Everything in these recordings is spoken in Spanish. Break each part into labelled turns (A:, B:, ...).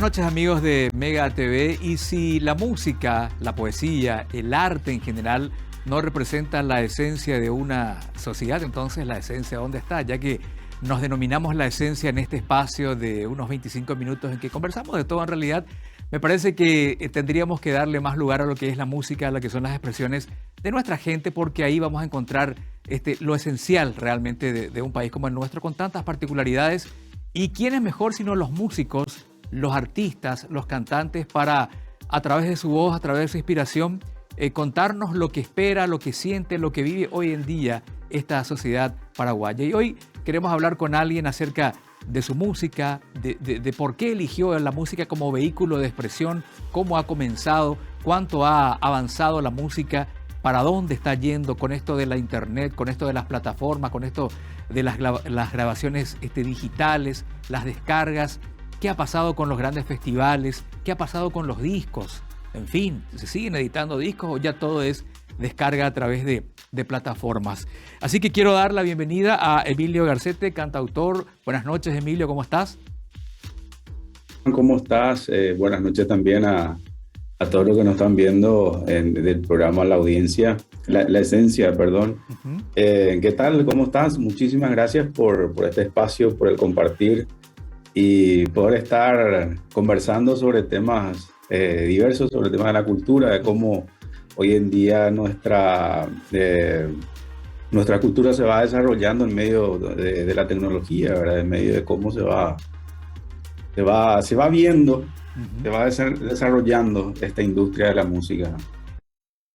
A: Buenas noches amigos de Mega TV. Y si la música, la poesía, el arte en general no representan la esencia de una sociedad, entonces la esencia ¿dónde está? Ya que nos denominamos la esencia en este espacio de unos 25 minutos en que conversamos de todo en realidad, me parece que tendríamos que darle más lugar a lo que es la música, a lo que son las expresiones de nuestra gente, porque ahí vamos a encontrar lo esencial realmente de un país como el nuestro, con tantas particularidades. ¿Y quién es mejor sino los músicos, los artistas, los cantantes, para, a través de su voz, a través de su inspiración, contarnos lo que espera, lo que siente, lo que vive hoy en día esta sociedad paraguaya? Y hoy queremos hablar con alguien acerca de su música, de por qué eligió la música como vehículo de expresión, cómo ha comenzado, cuánto ha avanzado la música, para dónde está yendo con esto de la internet, con esto de las plataformas, con esto de las grabaciones digitales, las descargas. ¿Qué ha pasado con los grandes festivales? ¿Qué ha pasado con los discos? En fin, ¿se siguen editando discos o ya todo es descarga a través de plataformas? Así que quiero dar la bienvenida a Emilio Garcete, cantautor. Buenas noches, Emilio, ¿cómo estás?
B: ¿Cómo estás? Buenas noches también a todos los que nos están viendo del programa, la audiencia, la esencia, perdón.
A: Uh-huh.
B: ¿Qué tal? ¿Cómo estás? Muchísimas gracias por este espacio, por el compartir y poder estar conversando sobre temas diversos, sobre el tema de la cultura, de cómo hoy en día nuestra cultura se va desarrollando en medio de la tecnología, ¿verdad? En medio de cómo se va viendo,
A: Uh-huh.
B: se va desarrollando esta industria de la música.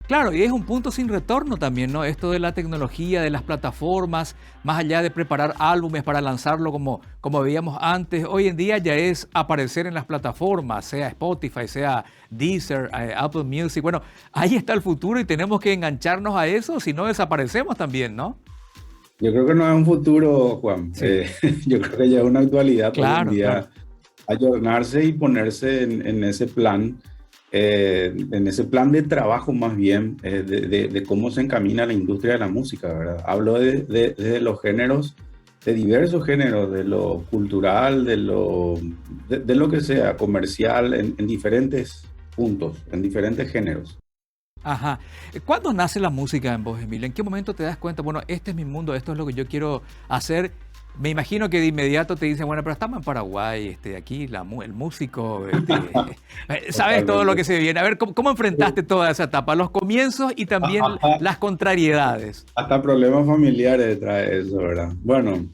A: Claro, y es un punto sin retorno también, ¿no? Esto de la tecnología, de las plataformas, más allá de preparar álbumes para lanzarlo como veíamos antes, hoy en día ya es aparecer en las plataformas, sea Spotify, sea Deezer, Apple Music. Bueno, ahí está el futuro y tenemos que engancharnos a eso, si no desaparecemos también, ¿no?
B: Yo creo que no es un futuro, Juan.
A: Sí.
B: Yo creo que ya es una actualidad hoy en
A: Claro, claro.
B: día. Ayornarse y ponerse en ese plan de trabajo más bien, de cómo se encamina la industria de la música, ¿verdad? Hablo de los géneros, de diversos géneros, de lo cultural, de lo que sea, comercial, en diferentes puntos, en diferentes géneros.
A: Ajá. ¿Cuándo nace la música en vos, Emilio? ¿En qué momento te das cuenta, bueno, este es mi mundo, esto es lo que yo quiero hacer? Me imagino que de inmediato te dicen, bueno, pero estamos en Paraguay, aquí el músico, sabes todo lo
B: Totalmente.
A: que se viene. A ver, ¿cómo enfrentaste toda esa etapa? Los comienzos y también las contrariedades.
B: Hasta problemas familiares trae eso, ¿verdad? Bueno,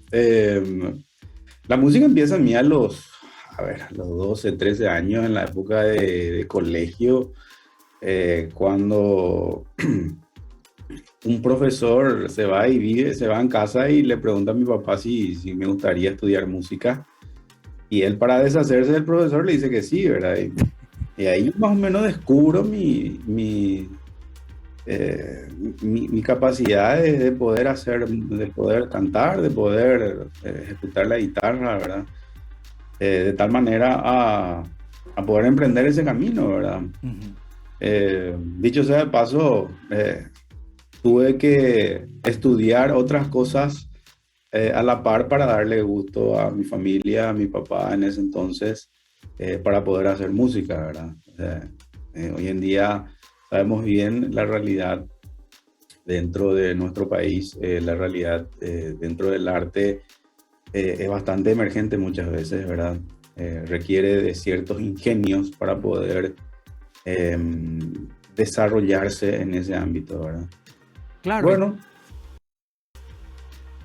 B: la música empieza en mí a los 12, 13 años, en la época de colegio, cuando un profesor se va en casa y le pregunta a mi papá si me gustaría estudiar música. Y él, para deshacerse del profesor, le dice que sí, ¿verdad? Y ahí más o menos descubro mi capacidad de poder cantar, de poder ejecutar la guitarra, ¿verdad? De tal manera a poder emprender ese camino, ¿verdad?
A: Ujú.
B: Dicho sea de paso, tuve que estudiar otras cosas a la par para darle gusto a mi familia, a mi papá en ese entonces, para poder hacer música, ¿verdad? O sea, hoy en día sabemos bien la realidad dentro de nuestro país, la realidad dentro del arte es bastante emergente muchas veces, ¿verdad? Requiere de ciertos ingenios para poder eh, desarrollarse en ese ámbito, ¿verdad?
A: Claro,
B: Bueno,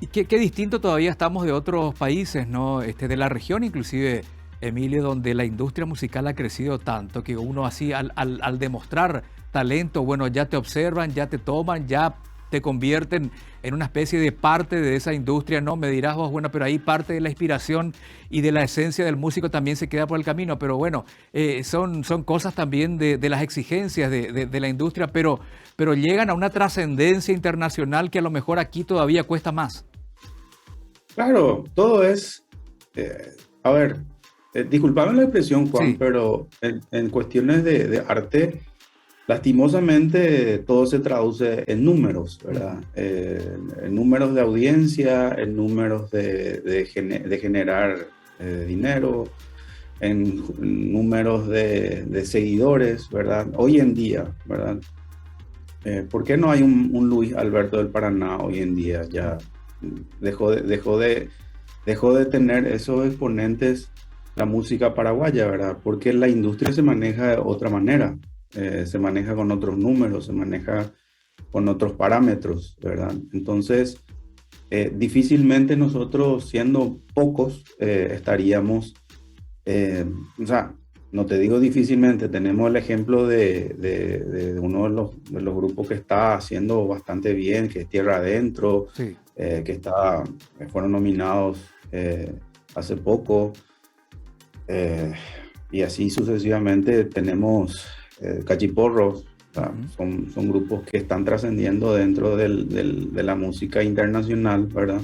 A: y qué distinto todavía estamos de otros países, ¿no? De la región inclusive, Emilio, donde la industria musical ha crecido tanto que uno así al demostrar talento, bueno, ya te observan, ya te toman, ya te convierten en una especie de parte de esa industria, ¿no? Me dirás vos, bueno, pero ahí parte de la inspiración y de la esencia del músico también se queda por el camino, pero bueno, son cosas también de las exigencias de la industria, pero llegan a una trascendencia internacional que a lo mejor aquí todavía cuesta más.
B: claro, todo es, a ver, disculpame la expresión, Juan,
A: Sí.
B: pero en cuestiones de arte, lastimosamente todo se traduce en números, ¿verdad?
A: Ujú.
B: En números de audiencia, en números de generar dinero. en números de seguidores, ¿verdad? Hoy en día, ¿verdad? ¿Por qué no hay un Luis Alberto del Paraná hoy en día? Ya dejó de tener esos exponentes la música paraguaya, ¿verdad? Porque la industria se maneja de otra manera, se maneja con otros números, se maneja con otros parámetros, ¿verdad? Entonces, difícilmente nosotros, siendo pocos, estaríamos, eh, o sea, no te digo difícilmente, tenemos el ejemplo de uno de los grupos que está haciendo bastante bien, que es Tierra Adentro,
A: Sí.
B: fueron nominados hace poco, eh, y así sucesivamente tenemos Cachiporros, o sea,
A: Ujú.
B: son grupos que están trascendiendo dentro de la música internacional, ¿verdad?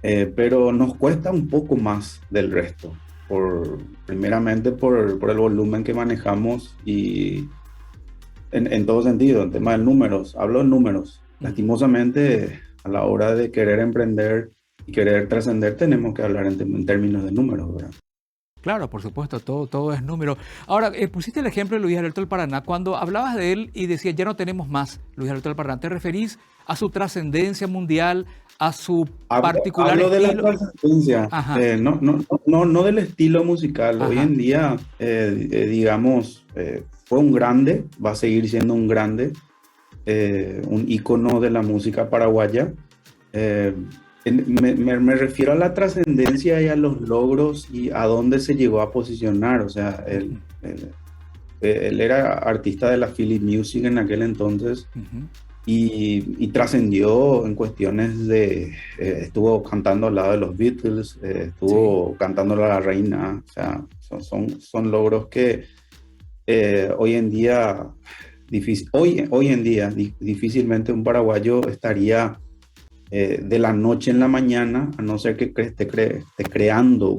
B: Pero nos cuesta un poco más del resto, primeramente por el volumen que manejamos y en todo sentido, en tema de números, hablo de números.
A: Ujú.
B: Lastimosamente, a la hora de querer emprender y querer trascender, tenemos que hablar en términos de números, ¿verdad?
A: Claro, por supuesto, todo es número. Ahora, pusiste el ejemplo de Luis Alberto del Paraná. Cuando hablabas de él y decías, ya no tenemos más Luis Alberto del Paraná, ¿te referís a su trascendencia mundial, a su particular
B: Hablo de la
A: estilo?
B: trascendencia,
A: Ajá,
B: no del estilo musical. Hoy
A: ajá.
B: en día, digamos, fue un grande, va a seguir siendo un grande, un ícono de la música paraguaya. Eh, me refiero a la trascendencia y a los logros y a dónde se llegó a posicionar. O sea,
A: Ujú,
B: él era artista de la Philip Music en aquel entonces
A: ujú.
B: y trascendió en cuestiones estuvo cantando al lado de los Beatles,
A: Sí,
B: estuvo cantando a la reina. O sea, son logros que hoy en día, hoy en día difícilmente un paraguayo estaría de la noche en la mañana, a no ser que esté creando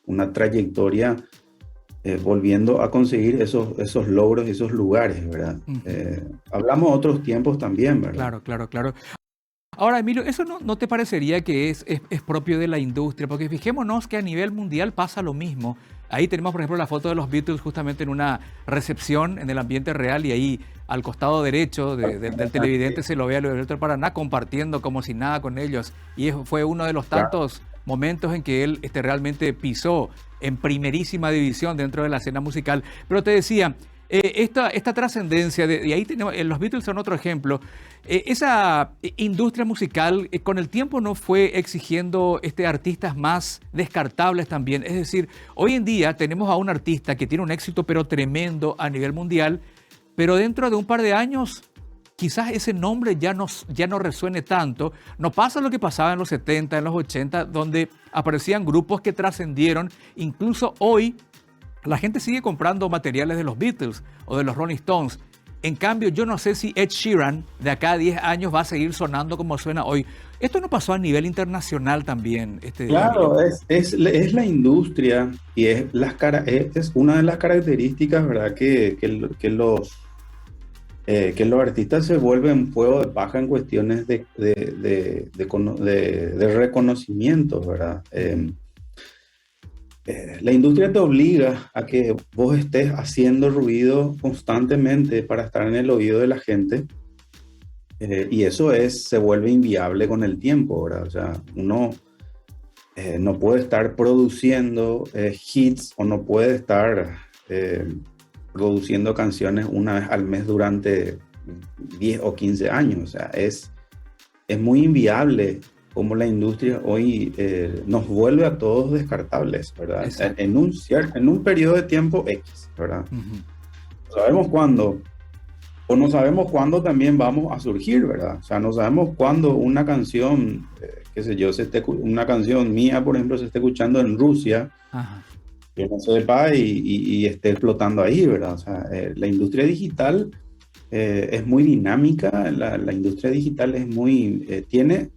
B: una trayectoria, volviendo a conseguir esos logros, esos lugares, ¿verdad?
A: ujú.
B: Hablamos de otros tiempos también, ¿verdad?
A: Claro, claro, claro. Ahora, Emilio, ¿eso no te parecería que es propio de la industria? Porque fijémonos que a nivel mundial pasa lo mismo. Ahí tenemos, por ejemplo, la foto de los Beatles justamente en una recepción en el ambiente real y ahí al costado derecho del televidente se lo ve a Luis Alberto del Paraná compartiendo como si nada con ellos. Y fue uno de los
B: Claro.
A: tantos momentos en que él realmente pisó en primerísima división dentro de la escena musical. Pero te decía, esta trascendencia, y ahí tenemos, los Beatles son otro ejemplo, esa industria musical con el tiempo no fue exigiendo artistas más descartables también. Es decir, hoy en día tenemos a un artista que tiene un éxito pero tremendo a nivel mundial, pero dentro de un par de años quizás ese nombre ya no resuene tanto. No pasa lo que pasaba en los 70, en los 80, donde aparecían grupos que trascendieron. Incluso hoy la gente sigue comprando materiales de los Beatles o de los Rolling Stones. En cambio, yo no sé si Ed Sheeran de acá a 10 años va a seguir sonando como suena hoy. Esto no pasó a nivel internacional también, Emilio.
B: Claro, es la industria y es una de las características, ¿verdad? Que los artistas se vuelven fuego de paja en cuestiones de reconocimiento, ¿verdad?
A: Ujú.
B: La industria te obliga a que vos estés haciendo ruido constantemente para estar en el oído de la gente, y eso se vuelve inviable con el tiempo, ¿verdad? O sea, uno no puede estar produciendo hits o no puede estar produciendo canciones una vez al mes durante 10 o 15 años. O sea, es muy inviable como la industria hoy nos vuelve a todos descartables, ¿verdad?
A: Exacto.
B: En un periodo de tiempo X, ¿verdad?
A: Ujú.
B: No sabemos cuándo, o no sabemos cuándo también vamos a surgir, ¿verdad? O sea, no sabemos cuándo una canción, qué sé yo, una canción mía, por ejemplo, se esté escuchando en Rusia,
A: Ajá.
B: que no sepa y esté explotando ahí, ¿verdad? O sea, la industria digital es muy dinámica, la industria digital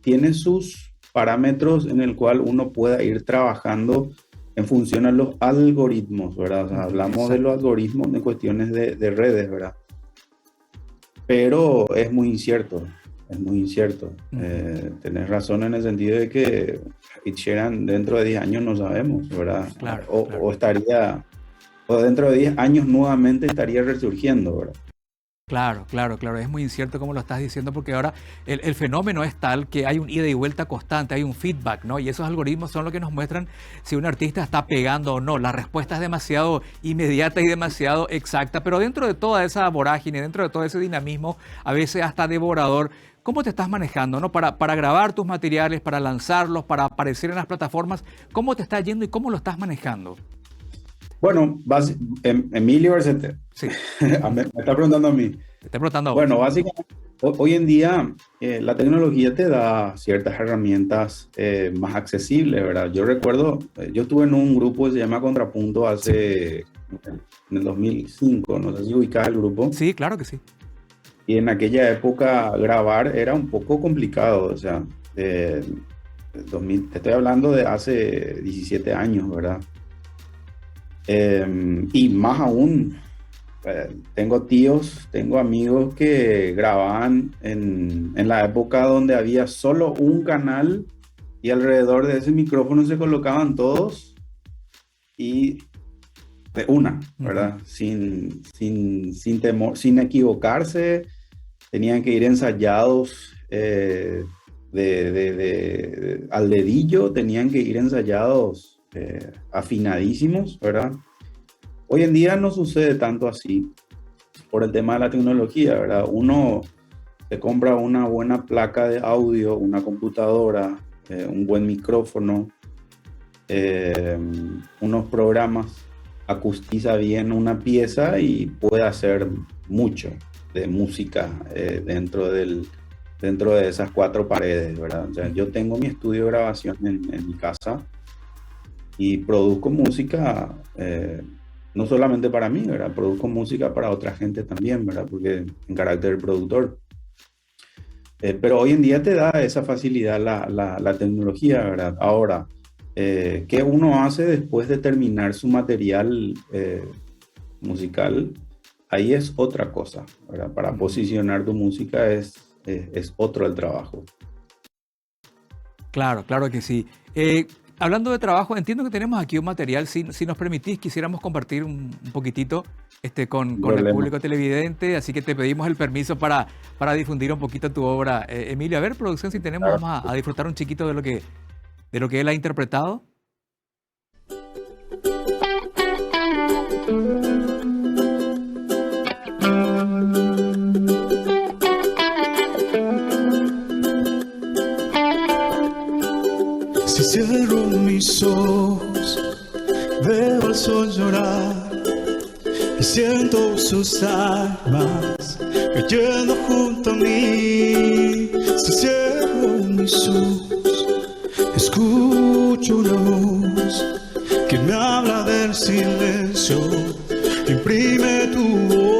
B: tiene sus parámetros en el cual uno pueda ir trabajando en función a los algoritmos, ¿verdad? O sea,
A: Ujú.
B: hablamos de los
A: Exacto.
B: algoritmos de cuestiones de redes, ¿verdad? Pero es muy incierto. es muy incierto.
A: Ujú.
B: Tenés razón en el sentido de que Ed Sheeran dentro de 10 años no sabemos, ¿verdad?
A: Claro, claro.
B: O estaría, o dentro de 10 años nuevamente estaría resurgiendo, ¿verdad?
A: Claro, claro, claro. Es muy incierto como lo estás diciendo porque ahora el fenómeno es tal que hay un ida y vuelta constante, hay un feedback, ¿no? Y esos algoritmos son los que nos muestran si un artista está pegando o no. La respuesta es demasiado inmediata y demasiado exacta, pero dentro de toda esa vorágine, dentro de todo ese dinamismo, a veces hasta devorador, ¿cómo te estás manejando, no? Para grabar tus materiales, para lanzarlos, para aparecer en las plataformas, ¿cómo te está yendo y cómo lo estás manejando?
B: Bueno, Emilio,
A: Sí,
B: me está preguntando a mí.
A: te estoy preguntando a
B: Bueno,
A: vos.
B: básicamente, hoy en día la tecnología te da ciertas herramientas más accesibles, ¿verdad? Yo recuerdo, yo estuve en un grupo que se llama Contrapunto
A: Sí,
B: en el 2005, no sé si ubicás el grupo,
A: sí, claro que sí.
B: y en aquella época grabar era un poco complicado, o sea, eh, te estoy hablando de hace 17 años, ¿verdad? Y más aún, tengo tíos, tengo amigos que grababan en la época donde había solo un canal y alrededor de ese micrófono se colocaban todos y de una,
A: Ujú.
B: ¿verdad? Sin temor, sin equivocarse, tenían que ir ensayados al dedillo, tenían que ir ensayados afinadísimos, ¿verdad? Hoy en día no sucede tanto así por el tema de la tecnología, ¿verdad? Uno se compra una buena placa de audio, una computadora, un buen micrófono, eh, unos programas, acustiza bien una pieza y puede hacer mucho de música dentro de esas cuatro paredes, ¿verdad? O sea, yo tengo mi estudio de grabación en mi casa y produzco música, no solamente para mí, ¿verdad? Produzco música para otra gente también, ¿verdad? Porque en carácter de productor. Pero hoy en día te da esa facilidad la tecnología, ¿verdad? Ahora, ¿qué uno hace después de terminar su material musical? Ahí es otra cosa, ¿verdad? Para
A: Ujú.
B: posicionar tu música es otro el trabajo.
A: Claro, claro que sí. Hablando de trabajo, entiendo que tenemos aquí un material. Si nos permitís, quisiéramos compartir un poquitito
B: Sin
A: con el
B: problema.
A: público televidente, así que te pedimos el permiso para difundir un poquito tu obra. Emilio, a ver, producción, si tenemos,
B: Claro.
A: vamos a disfrutar un chiquito de lo que él ha interpretado.
C: Si cierro mis ojos, veo al sol llorar y siento sus armas cayendo junto a mí. Si cierro mis ojos, escucho una voz que me habla del silencio, que imprime tu voz.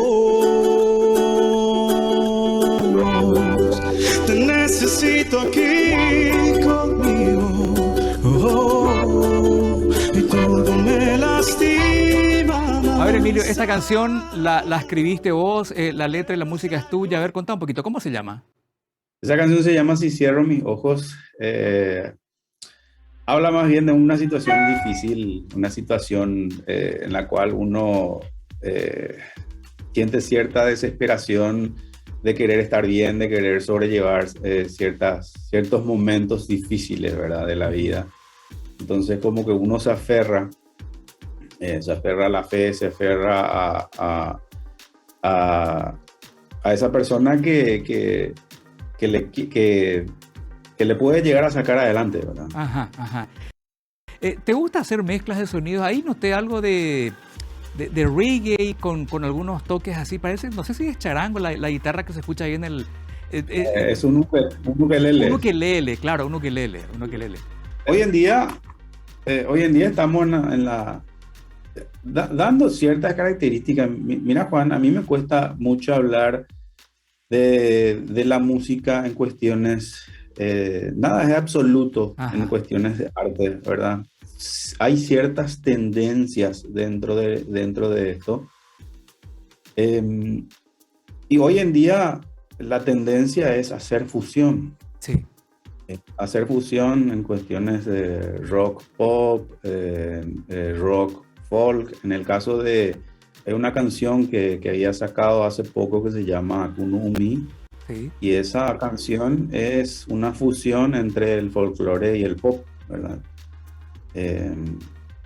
C: Te necesito aquí conmigo. Y todo me lastima
A: A ver, Emilio,
C: más.
A: esta canción la escribiste vos, la letra y la música es tuya. A ver, contá un poquito, ¿cómo se llama?
B: Esa canción se llama Si cierro mis ojos. Habla más bien de una situación difícil, una situación en la cual uno eh, siente cierta desesperación de querer estar bien, de querer sobrellevar ciertos momentos difíciles, ¿verdad? De la vida. Entonces como que uno se aferra a la fe, se aferra a, a esa persona que le puede llegar a sacar adelante, ¿verdad?
A: Ajá, ajá. ¿Te gusta hacer mezclas de sonidos? Ahí noté algo de reggae con algunos toques así. Parece, no sé si es charango, la guitarra que se escucha ahí en el...
B: Es un
A: un
B: ukelele.
A: ukelele, claro, un ukelele, un ukelele.
B: Hoy en día, hoy en día estamos dando ciertas características. Mira, Juan, a mí me cuesta mucho hablar de la música en cuestiones, nada es absoluto en
A: Ajá.
B: cuestiones de arte, ¿verdad? Hay ciertas tendencias dentro de esto. Y hoy en día la tendencia es hacer fusión.
A: Sí.
B: Hacer fusión en cuestiones de rock pop, rock folk. En el caso de una canción que había sacado hace poco que se llama Kunumi,
A: Sí.
B: y esa canción es una fusión entre el folclore y el pop, ¿verdad? Eh,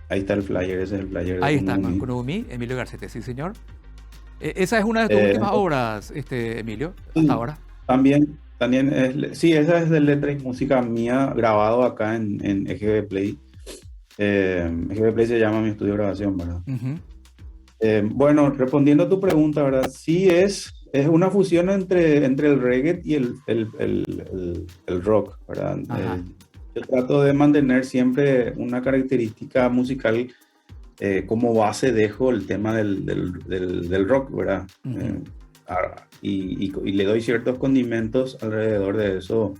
B: Ahí está el flyer, ese es el flyer de
A: Ahí está, con
B: Kunumi.
A: Kunumi, Emilio Garcete, sí, señor. Esa es una de tus últimas obras, Emilio, hasta ahora.
B: También sí, esa es de letra y música mía, grabado acá en EGB Play. EGB Play se llama mi estudio de grabación, ¿verdad?
A: Ujú.
B: Bueno, respondiendo a tu pregunta, ¿verdad? Sí es una fusión entre el reggae y el rock, ¿verdad?
A: Ajá.
B: Yo trato de mantener siempre una característica musical. Como base dejo el tema del rock, ¿verdad?
A: Ujú.
B: Y le doy ciertos condimentos alrededor de eso.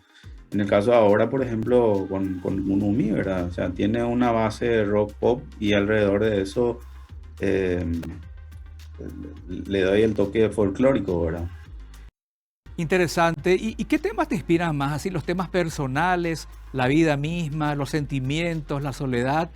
B: En el caso ahora, por ejemplo, con Unumi, ¿verdad? O sea, tiene una base de rock pop y alrededor de eso eh, le doy el toque folclórico, ¿verdad?
A: Interesante. ¿Y qué temas te inspiran más? Así, los temas personales, la vida misma, los sentimientos, la soledad.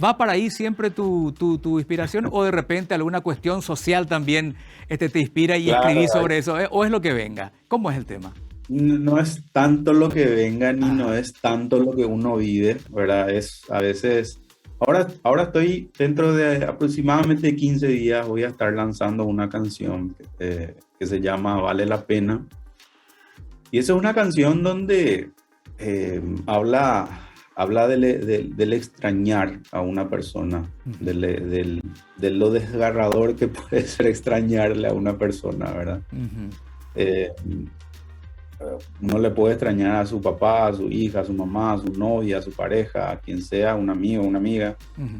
A: ¿Va para ahí siempre tu inspiración o de repente alguna cuestión social también te inspira y escribís
B: Claro,
A: sobre eso? ¿O es lo que venga? ¿Cómo es el tema?
B: no es tanto lo que venga ni no
A: Ajá.
B: es tanto lo que uno vive, ¿verdad? Es a veces, ahora estoy dentro de aproximadamente 15 días, voy a estar lanzando una canción que se llama Vale la Pena. Y esa es una canción donde habla del extrañar a una persona,
A: Ujú.
B: de lo desgarrador que puede ser extrañarle a una persona, ¿verdad?
A: Ujú.
B: Eh, Uno le puede extrañar a su papá, a su hija, a su mamá, a su novia, a su pareja, a quien sea, un amigo, una amiga.
A: Ujú.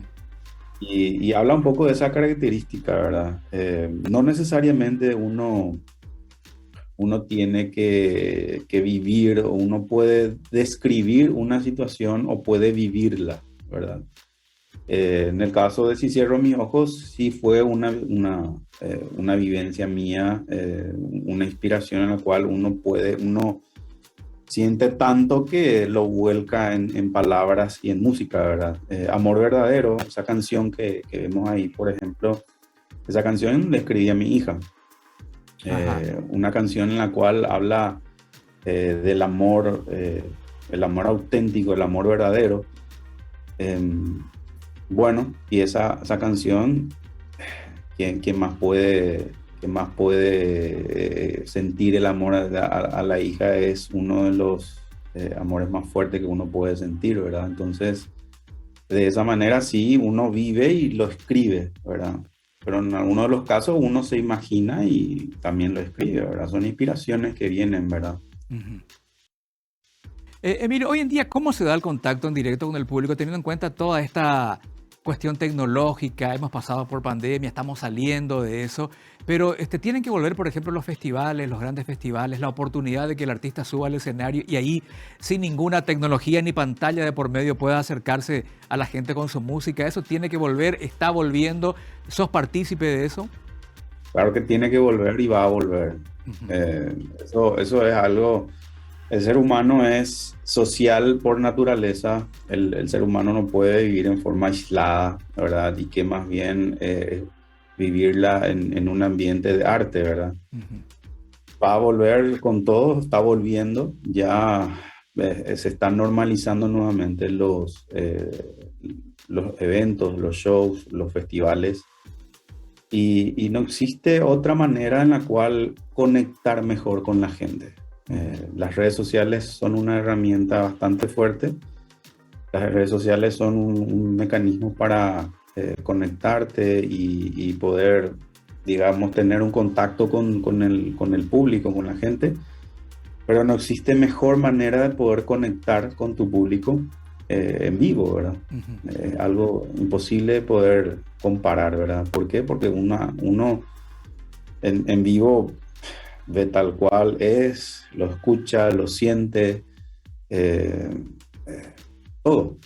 B: Y habla un poco de esa característica, ¿verdad? No necesariamente uno tiene que vivir o uno puede describir una situación o puede vivirla, ¿verdad? En el caso de Si Cierro Mis Ojos, sí fue una vivencia mía, una inspiración en la cual uno siente tanto que lo vuelca en palabras y en música, ¿verdad? Amor Verdadero, esa canción que vemos ahí, por ejemplo, esa canción la escribí a mi hija.
A: Ajá.
B: Una canción en la cual habla del amor, el amor auténtico, el amor verdadero. Em, bueno, y esa canción, ¿quién más puede sentir el amor a la hija? Es uno de los amores más fuertes que uno puede sentir, ¿verdad? Entonces, de esa manera sí, uno vive y lo escribe, ¿verdad? Pero en algunos de los casos uno se imagina y también lo escribe, ¿verdad? Son inspiraciones que vienen, ¿verdad?
A: Ujú. Emilio, hoy en día, ¿cómo se da el contacto en directo con el público, teniendo en cuenta toda esta cuestión tecnológica? Hemos pasado por pandemia, estamos saliendo de eso, pero tienen que volver, por ejemplo, los festivales, los grandes festivales, la oportunidad de que el artista suba al escenario y ahí, sin ninguna tecnología ni pantalla de por medio, pueda acercarse a la gente con su música. Eso tiene que volver, está volviendo. ¿Sos partícipe de eso?
B: Claro que tiene que volver y va a volver.
A: Ujú.
B: Eso es algo. El ser humano es social por naturaleza. El ser humano no puede vivir en forma aislada, ¿verdad? Y que más bien vivirla en un ambiente de arte, ¿verdad?
A: Ujú.
B: Va a volver con todo, está volviendo. Ya se están normalizando nuevamente los eventos, los shows, los festivales. Y no existe otra manera en la cual conectar mejor con la gente. Las redes sociales son una herramienta bastante fuerte. Las redes sociales son un mecanismo para conectarte y poder, digamos, tener un contacto con el público, con la gente. Pero no existe mejor manera de poder conectar con tu público en vivo, ¿verdad?
A: Ujú.
B: Algo imposible de poder comparar, ¿verdad? ¿Por qué? Porque uno en vivo ve tal cual es, lo escucha, lo siente, eh, todo.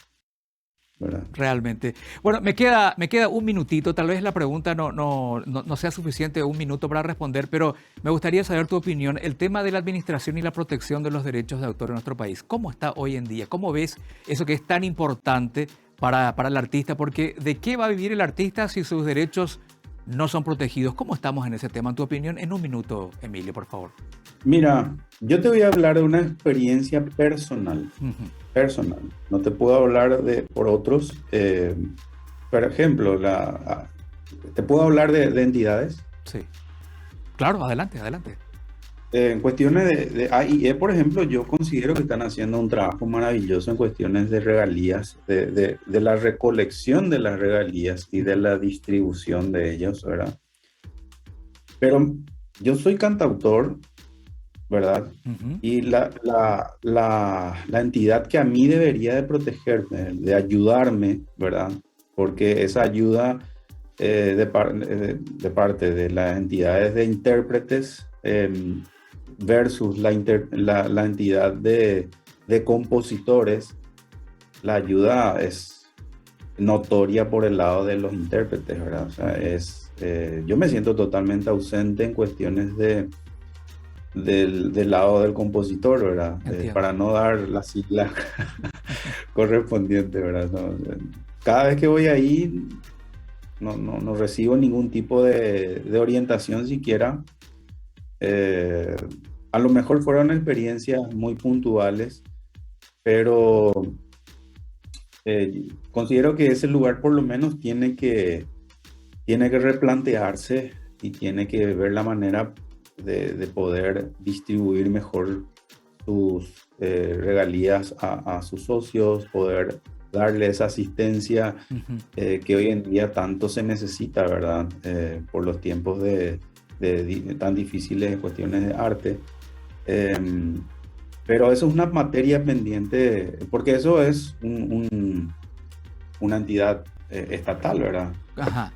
B: ¿verdad?
A: Realmente. Bueno, me queda un minutito, tal vez la pregunta no sea suficiente un minuto para responder, pero me gustaría saber tu opinión. El tema de la administración y la protección de los derechos de autor en nuestro país, ¿cómo está hoy en día? ¿Cómo ves eso que es tan importante para el artista? Porque ¿de qué va a vivir el artista si sus derechos no son protegidos? ¿Cómo estamos en ese tema? En tu opinión, en un minuto, Emilio, por favor.
B: Mira, yo te voy a hablar de una experiencia personal.
A: Ujú.
B: Personal. No te puedo hablar por otros. Por ejemplo, te puedo hablar de entidades.
A: Sí. Claro, adelante, adelante.
B: En cuestiones de AIE, por ejemplo, yo considero que están haciendo un trabajo maravilloso en cuestiones de regalías, de la recolección de las regalías y de la distribución de ellos, ¿verdad? Pero yo soy cantautor, ¿verdad?
A: Ujú.
B: Y la entidad que a mí debería de protegerme, de ayudarme, ¿verdad? Porque esa ayuda de parte de las entidades de intérpretes versus la entidad de compositores, la ayuda es notoria por el lado de los intérpretes, ¿verdad? O sea, yo me siento totalmente ausente en cuestiones del lado del compositor, ¿verdad?
A: Entiendo.
B: Para no dar la sigla correspondiente, ¿verdad? Cada vez que voy ahí no recibo ningún tipo de orientación siquiera. A lo mejor fueron experiencias muy puntuales, pero considero que ese lugar por lo menos tiene que replantearse y tiene que ver la manera de poder distribuir mejor sus regalías a sus socios, poder darle esa asistencia
A: Ujú.
B: que hoy en día tanto se necesita, ¿verdad? Por los tiempos tan difíciles en cuestiones de arte. Pero eso es una materia pendiente, porque eso es una entidad estatal, ¿verdad?
A: Ajá.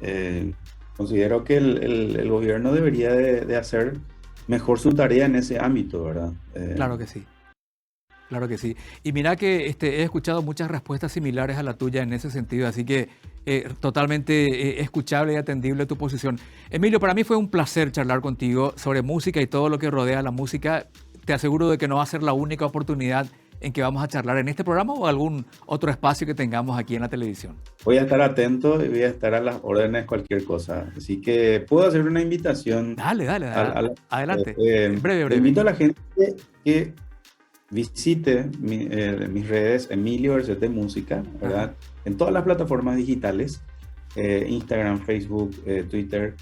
B: Considero que el gobierno debería de hacer mejor su tarea en ese ámbito, ¿verdad?
A: Claro que sí. Claro que sí. Y mira que he escuchado muchas respuestas similares a la tuya en ese sentido, así que totalmente escuchable y atendible tu posición. Emilio, para mí fue un placer charlar contigo sobre música y todo lo que rodea la música. Te aseguro de que no va a ser la única oportunidad en que vamos a charlar en este programa o algún otro espacio que tengamos aquí en la televisión.
B: Voy a estar atento y voy a estar a las órdenes cualquier cosa. Así que puedo hacer una invitación
A: Dale, dale, adelante. Breve.
B: invito a la gente que visite mis redes Emilio Bercete Música, ¿verdad?
A: Ajá.
B: En todas las plataformas digitales, Instagram, Facebook, Twitter.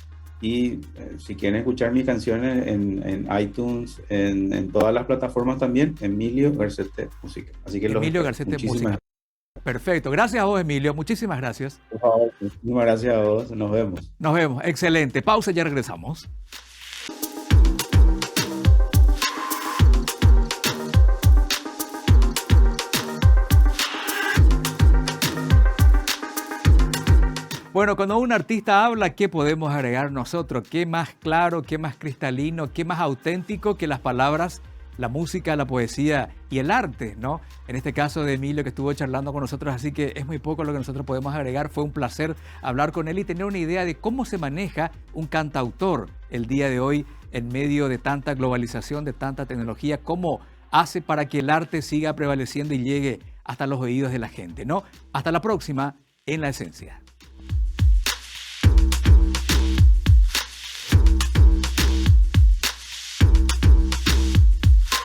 B: Y si quieren escuchar mis canciones en iTunes, en todas las plataformas también, Emilio Bercete Música. Así que
A: Emilio Garcete Música. Perfecto. Gracias a vos, Emilio. Muchísimas gracias.
B: por favor, muchísimas gracias a vos. Nos vemos.
A: Nos vemos. Excelente. Pausa y ya regresamos. Bueno, cuando un artista habla, ¿qué podemos agregar nosotros? ¿Qué más claro, qué más cristalino, qué más auténtico que las palabras, la música, la poesía y el arte, ¿no? En este caso de Emilio que estuvo charlando con nosotros, así que es muy poco lo que nosotros podemos agregar. Fue un placer hablar con él y tener una idea de cómo se maneja un cantautor el día de hoy en medio de tanta globalización, de tanta tecnología, cómo hace para que el arte siga prevaleciendo y llegue hasta los oídos de la gente, ¿no? Hasta la próxima en La Esencia.